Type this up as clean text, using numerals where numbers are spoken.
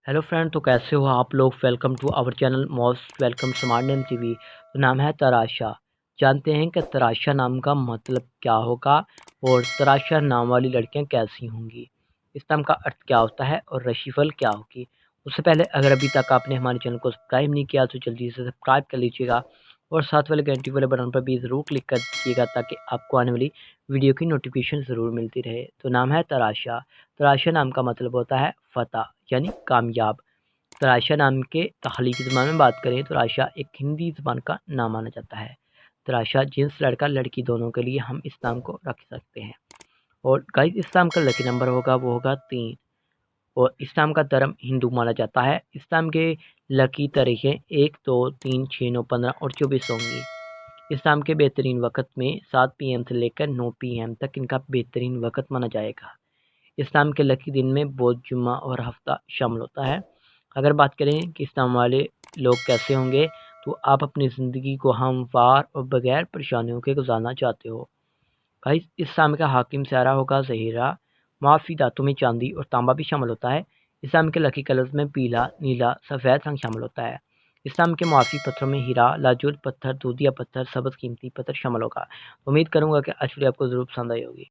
Hello friend, तो कैसे हो आप लोग। Welcome to our channel most welcome smart name TV. तो नाम है तराशा। जानते हैं कि तराशा नाम का मतलब क्या होगा और तराशा नाम वाली लड़कियां कैसी होंगी, इस नाम का अर्थ क्या होता है और राशिफल क्या होगी। उससे पहले अगर अभी तक आपने हमारे चैनल को सब्सक्राइब नहीं किया तो जल्दी से सब्सक्राइब कर लीजिएगा और साथ वाले घंटी वाले बटन पर भी ज़रूर क्लिक कर दीजिएगा ताकि आपको आने वाली वीडियो की नोटिफिकेशन ज़रूर मिलती रहे। तो नाम है तराशा। तराशा नाम का मतलब होता है फ़तह यानी कामयाब। तराशा नाम के तख्लीकी ज़बान में बात करें तो तराशा एक हिंदी ज़बान का नाम माना जाता है। तराशा जिन्स लड़का लड़की दोनों के लिए हम इस नाम को रख सकते हैं। और गाइस इस नाम का लकी नंबर होगा वो होगा 3। और इस्लाम का धर्म हिंदू माना जाता है। इस्लाम के लकी तारीखें 1, 2, 3, 6, 9, 15 और 24 होंगी। इस्लाम के बेहतरीन वक़्त में 7 पीएम से लेकर 9 पीएम तक इनका बेहतरीन वक़्त माना जाएगा। इस्लाम के लकी दिन में बुध, जुम्मा और हफ्ता शामिल होता है। अगर बात करें कि इस्लाम वाले लोग कैसे होंगे, तो आप अपनी ज़िंदगी को हमवार और बगैर परेशानियों के गुजारना चाहते हो। गाइस इस्लाम का हाकिम सारा होगा ज़हीरा। माफ़ी धातु में चांदी और तांबा भी शामिल होता है। इस्लाम के लकी कलर्स में पीला, नीला, सफ़ेद रंग शामिल होता है। इस्लाम के मुआफ़ी पत्थरों में हीरा, लाजुल पत्थर, दूधिया पत्थर, सब्ज़ कीमती पत्थर शामिल होगा। उम्मीद करूँगा कि आज वीडियो आपको ज़रूर पसंद आई होगी।